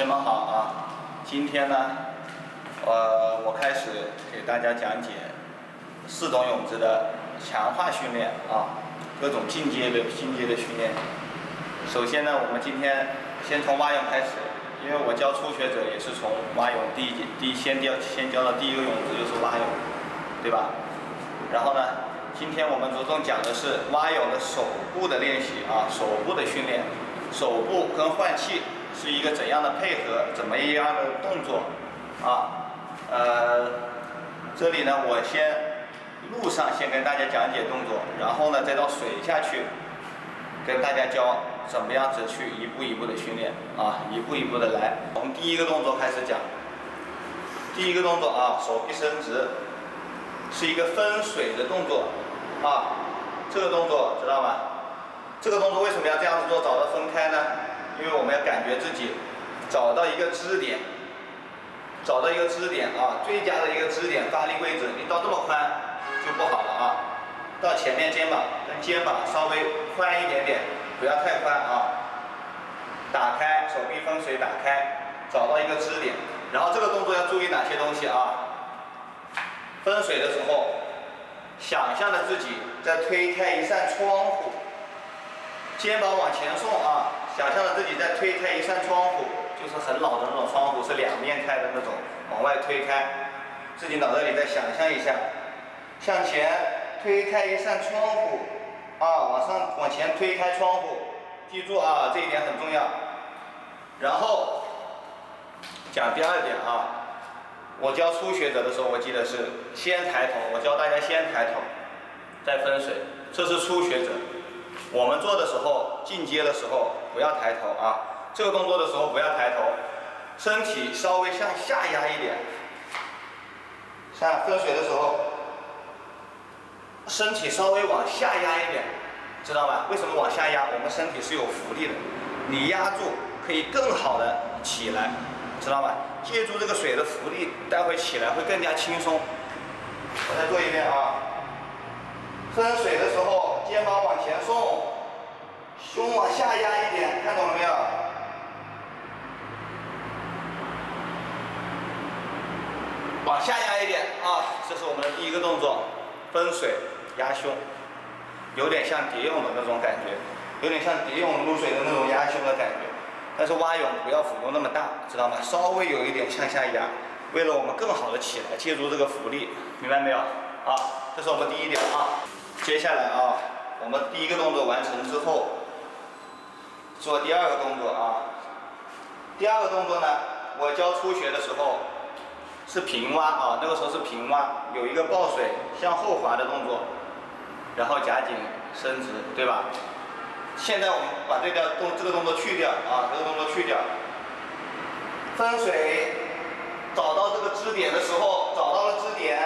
们好啊！今天呢，我开始给大家讲解4种泳姿的强化训练啊，各种进阶的训练。首先呢，我们今天先从蛙泳开始，因为我教初学者也是从蛙泳先教的第一个泳姿就是蛙泳，对吧？然后呢，今天我们着重讲的是蛙泳的手部的练习啊，手部的训练，手部跟换气是一个怎样的配合，怎么样的动作啊？这里呢，我路上先跟大家讲解动作，然后呢，再到水下去跟大家教怎么样子去一步一步的训练啊，一步一步的来。从第一个动作开始讲，第一个动作啊，手臂伸直，是一个分水的动作啊，这个动作知道吗？这个动作为什么要这样子做，找到分开呢？因为我们要感觉自己找到一个支点，啊，最佳的一个支点发力位置。你到这么宽就不好了啊，到前面肩膀跟肩膀稍微宽一点点，不要太宽啊。打开手臂分水，打开，找到一个支点。然后这个动作要注意哪些东西啊？分水的时候，想象着自己在推开一扇窗户，肩膀往前送啊，想象着自己在推开一扇窗户，就是很老的那种窗户，是两面开的那种，往外推开，自己脑袋里再想象一下，向前推开一扇窗户啊，往前推开窗户，记住啊，这一点很重要。然后讲第二点啊。我教初学者的时候，我记得是先抬头，我教大家先抬头，再分水，这是初学者。我们做的时候，进阶的时候不要抬头啊，这个动作的时候不要抬头，身体稍微向下压一点。像分水的时候，身体稍微往下压一点，知道吧？为什么往下压？我们身体是有浮力的，你压住可以更好的起来。知道吗？借助这个水的浮力，待会起来会更加轻松。我再做一遍啊。分水的时候，肩膀往前送，胸往下压一点，看懂了没有？往下压一点啊，这是我们的第一个动作，分水压胸，有点像蝶泳的那种感觉，有点像蝶泳入水的那种压胸的感觉。但是蛙泳不要浮动那么大，知道吗？稍微有一点向下压，为了我们更好的起来，借助这个浮力，明白没有？好，这是我们第一点啊。接下来啊，我们第一个动作完成之后，做第二个动作啊。第二个动作呢，我教初学的时候是平蛙啊，那个时候是平蛙，有一个抱水向后滑的动作，然后夹紧伸直，对吧？现在我们把这个动作去掉啊，这个动作去掉。分水，找到这个支点的时候，找到了支点，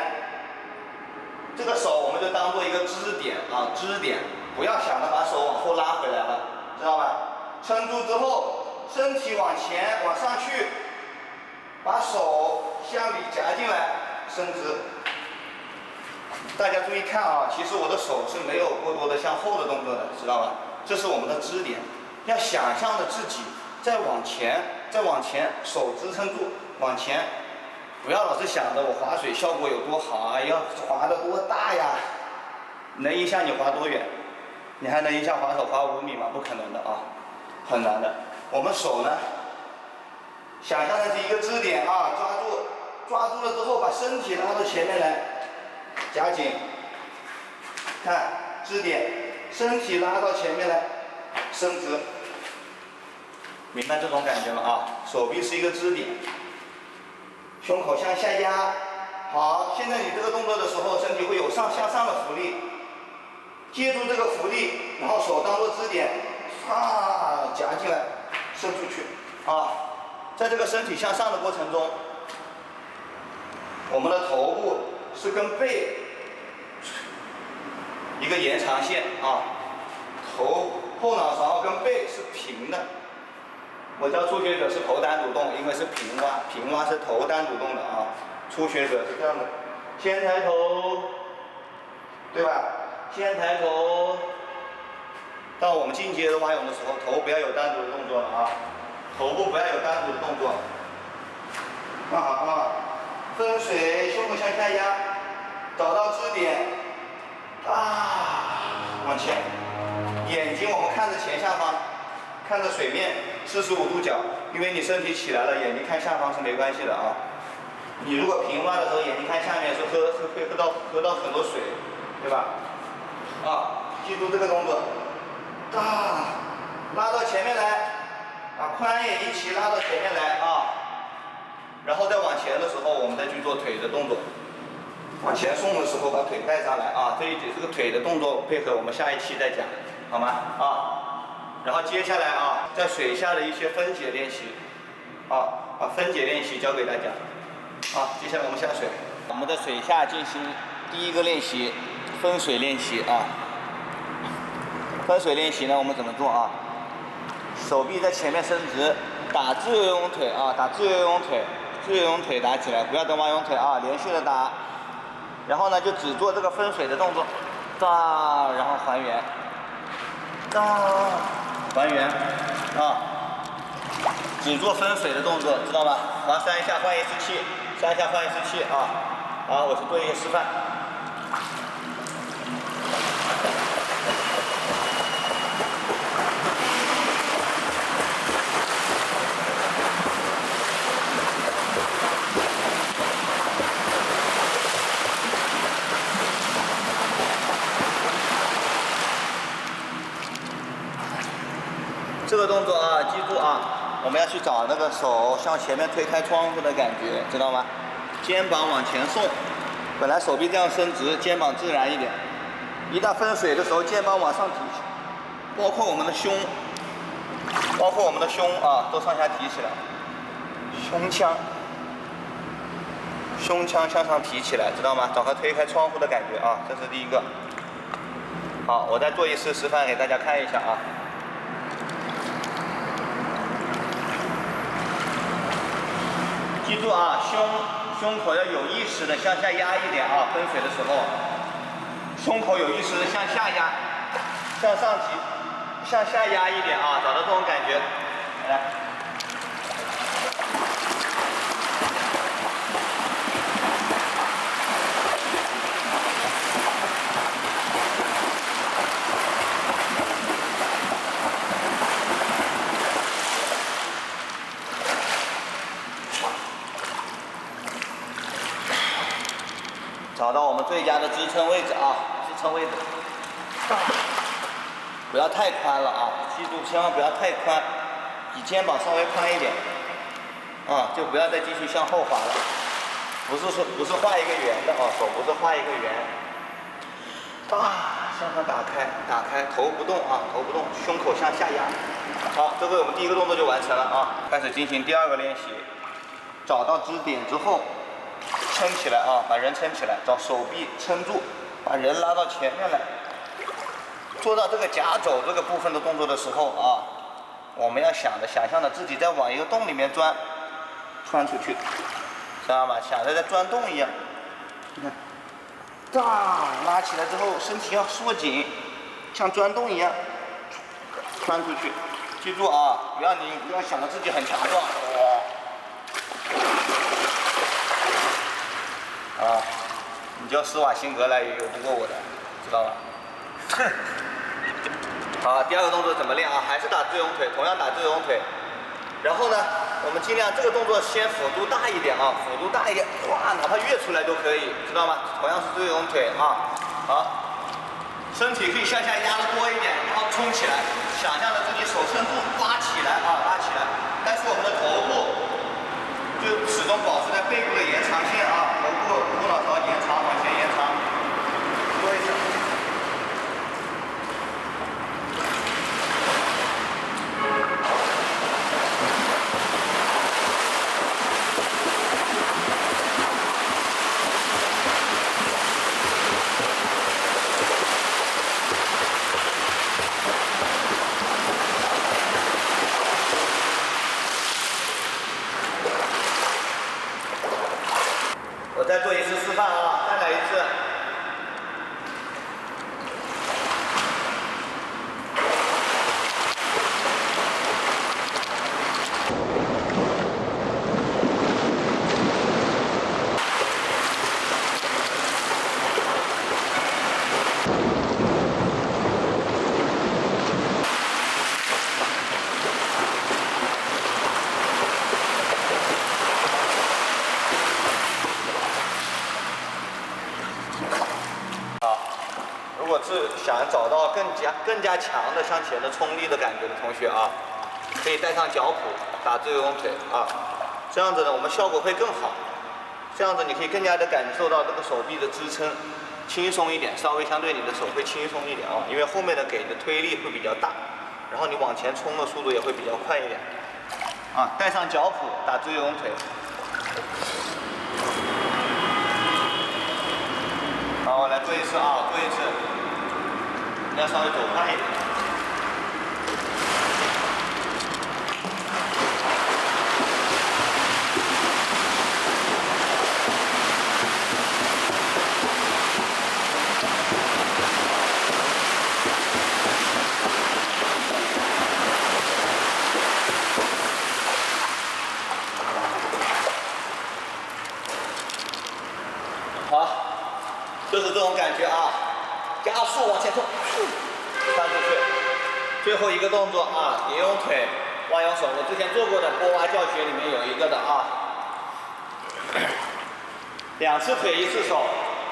这个手我们就当做一个支点啊，支点，不要想着把手往后拉回来了，知道吧？撑住之后，身体往前往上去，把手向里夹进来，伸直。大家注意看啊，其实我的手是没有过多的向后的动作的，知道吧？这是我们的支点，要想象着自己再往前，手支撑住，往前，不要老是想着我划水效果有多好啊，要划得多大呀，能一下你划多远？你还能一下划手划5米吗？不可能的啊，很难的。我们手呢，想象着是一个支点啊，抓住了之后，把身体拉到前面来，夹紧，看支点。身体拉到前面来，伸直，明白这种感觉了啊？手臂是一个支点，胸口向下压。好，现在你这个动作的时候，身体会有向上的浮力，借助这个浮力，然后手当做支点，夹进来，伸出去啊。在这个身体向上的过程中，我们的头部是跟背一个延长线啊，后脑勺跟背是平的。我教初学者是头单独动，因为是平蛙是头单独动的啊。初学者是这样的，先抬头，对吧？先抬头。到我们进阶的蛙泳的时候，头不要有单独的动作了啊。头部不要有单独的动作。放好啊，分水，胸口向下压，找到支点，往前，眼睛我们看着前下方，看着水面，45度角，因为你身体起来了，眼睛看下方是没关系的啊。你如果平滑的时候，眼睛看下面是会喝到很多水，对吧？记住这个动作，拉到前面来，髋也一起拉到前面来啊。然后再往前的时候，我们再去做腿的动作。往前送的时候，把腿带上来啊。这个腿的动作配合我们下一期再讲，好吗？然后接下来在水下的一些分解练习，把分解练习教给大家。接下来我们下水，我们在水下进行第一个练习，分水练习啊。分水练习呢，我们怎么做啊？手臂在前面伸直，打自由泳腿啊，打自由泳腿。自由泳腿打起来，不要蹬蛙泳腿啊，连续的打。然后呢，就只做这个分水的动作，然后还原，还原，只做分水的动作，知道吗？好，3下换一次气，3下换一次气啊。好，我去做一个示范。这个动作记住我们要去找那个手向前面推开窗户的感觉，知道吗？肩膀往前送，本来手臂这样伸直，肩膀自然一点。一旦分水的时候，肩膀往上提起，包括我们的胸，都上下提起来，胸腔向上提起来，知道吗？找个推开窗户的感觉这是第一个。好，我再做一次示范给大家看一下记住胸口要有意识的向下压一点分水的时候，胸口有意识的向下压，向上提，向下压一点找到这种感觉，来。找到我们最佳的支撑位置不要太宽了记住千万不要太宽，比肩膀稍微宽一点就不要再继续向后滑了，不是画一个圆的手不是画一个圆，向上打开，头不动头不动，胸口向下压。好，这个我们第一个动作就完成了开始进行第二个练习，找到支点之后。撑起来把人撑起来，找手臂撑住，把人拉到前面来。做到这个夹肘这个部分的动作的时候我们要想象的自己在往一个洞里面穿出去，知道吗？想着在钻洞一样。你看，拉起来之后，身体要缩紧，像钻洞一样穿出去。记住不要想着自己很强壮。你叫施瓦辛格来也有不过我的，知道吧？好，第二个动作怎么练还是打自由泳腿，同样打自由泳腿。然后呢，我们尽量这个动作先幅度大一点幅度大一点，哪怕跃出来都可以，知道吗？同样是自由泳腿好，身体可以向下压得多一点，然后冲起来，想象着自己手撑住，拉起来拉起来。但是我们的头部就始终保持在背部的延长线头部后脑勺延长，往前延长，多一下。我再做一次示范果是想找到更加强的向前的冲力的感觉的同学啊，可以带上脚蹼打自由腿啊，这样子呢我们效果会更好。这样子你可以更加的感受到这个手臂的支撑轻松一点，稍微相对你的手会轻松一点啊，因为后面的给的推力会比较大，然后你往前冲的速度也会比较快一点啊。带上脚蹼打自由腿。好，来做一次啊，做一次，要稍微走快一点。好，就是这种感觉啊，加速往前冲，翻出去。最后一个动作啊，蝶泳腿、蛙泳手，我之前做过的波蛙教学里面有一个的啊，2次腿1次手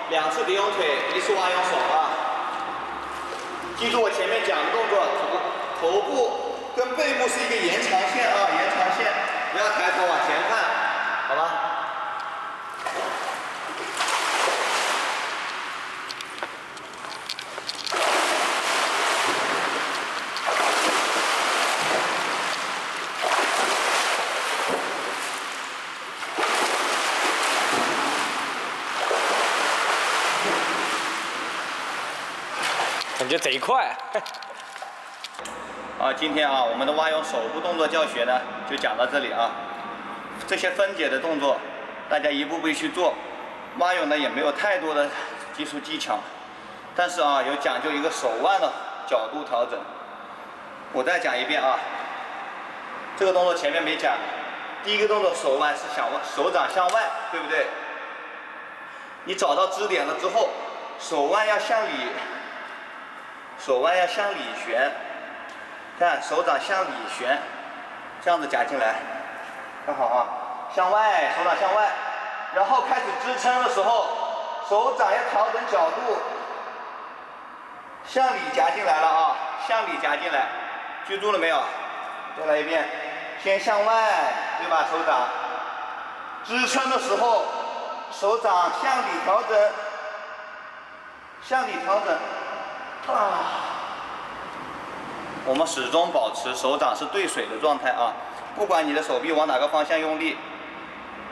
，2次蝶泳腿1次蛙泳手啊。记住我前面讲的动作，头部跟背部是一个延长线啊，延长线，不要抬头往前看，好吗？感觉贼快。啊，今天啊，我们的蛙泳手部动作教学呢，就讲到这里啊。这些分解的动作，大家一步步去做。蛙泳呢也没有太多的技术技巧，但是啊，有讲究一个手腕的角度调整。我再讲一遍啊，这个动作前面没讲。第一个动作手腕是手掌向外，对不对？你找到支点了之后，手腕要向里旋，看手掌向里旋，这样子夹进来，看好啊，向外，手掌向外，然后开始支撑的时候，手掌要调整角度，向里夹进来了啊，向里夹进来，记住了没有？再来一遍，先向外，对吧？手掌支撑的时候，手掌向里调整，向里调整。我们始终保持手掌是对水的状态啊，不管你的手臂往哪个方向用力，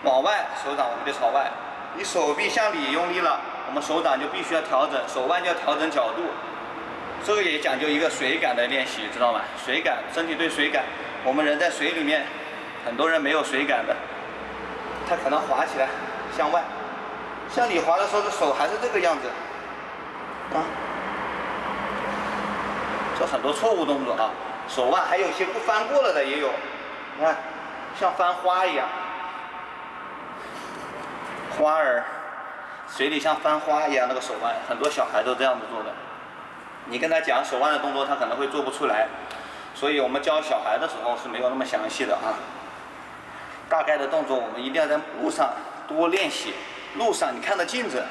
往外手掌我们就朝外，你手臂向里用力了，我们手掌就必须要调整，手腕就要调整角度。这个也讲究一个水感的练习，知道吗？水感，身体对水感。我们人在水里面，很多人没有水感的，他可能滑起来向外，向里滑的时候，这手还是这个样子啊。这很多错误动作啊，手腕还有些不翻过了的也有，你看，像翻花一样，花儿，水里像翻花一样那个手腕，很多小孩都这样子做的。你跟他讲手腕的动作，他可能会做不出来，所以我们教小孩的时候是没有那么详细的啊。大概的动作我们一定要在路上多练习，路上你看着镜子，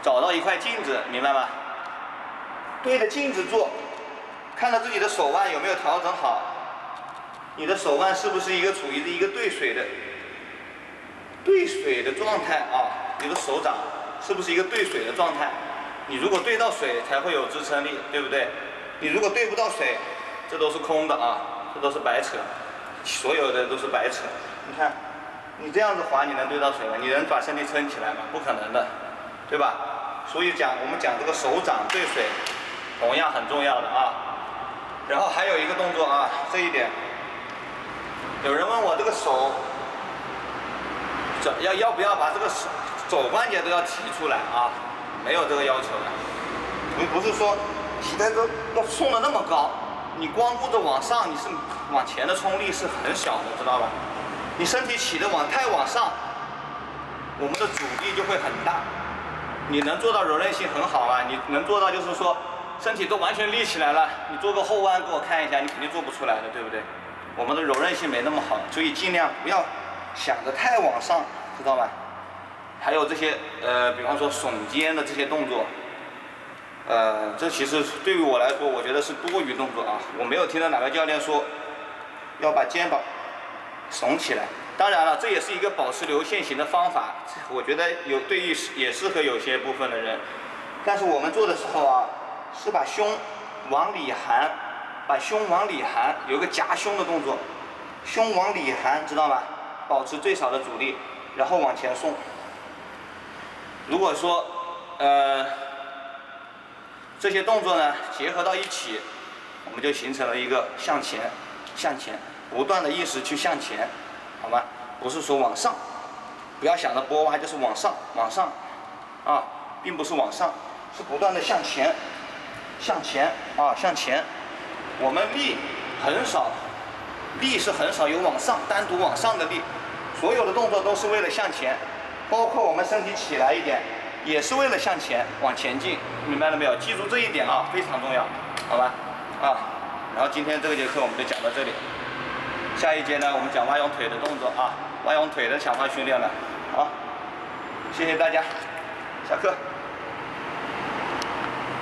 找到一块镜子，明白吗？对着镜子做。看到自己的手腕有没有调整好，你的手腕是不是处于一个对水的状态啊？你的手掌是不是一个对水的状态？你如果对到水才会有支撑力，对不对？你如果对不到水，这都是空的啊，这都是白扯，所有的都是白扯。你看，你这样子滑，你能对到水吗？你能把身体撑起来吗？不可能的，对吧？所以我们讲这个手掌对水，同样很重要的啊。然后还有一个动作啊，这一点，有人问我这个手，要不要把这个肘关节都要提出来啊？没有这个要求的。你不是说体态都要送的那么高，你光顾着往上，你是往前的冲力是很小的，知道吧？你身体起的太往上，我们的阻力就会很大。你能做到柔韧性很好啊，你能做到就是说。身体都完全立起来了，你做个后弯给我看一下，你肯定做不出来的，对不对？我们的柔韧性没那么好，所以尽量不要想着太往上，知道吧？还有这些比方说耸肩的这些动作，这其实对于我来说，我觉得是多余动作啊。我没有听到哪个教练说要把肩膀耸起来。当然了，这也是一个保持流线型的方法，我觉得对于也适合有些部分的人。但是我们做的时候啊，是把胸往里含，把胸往里含，有个夹胸的动作，胸往里含，知道吗？保持最少的阻力，然后往前送。如果说这些动作呢结合到一起，我们就形成了一个向前，不断的意识去向前，好吗？不是说往上，不要想着波蛙就是往上，啊，并不是往上，是不断的向前，向前。我们力是很少有往上，单独往上的力，所有的动作都是为了向前，包括我们身体起来一点。也是为了向前往前进，明白了没有？记住这一点啊，非常重要，好吧？然后今天这个节课我们就讲到这里，下一节呢我们讲蛙泳腿的动作啊，蛙泳腿的强化训练了，好，谢谢大家，下课。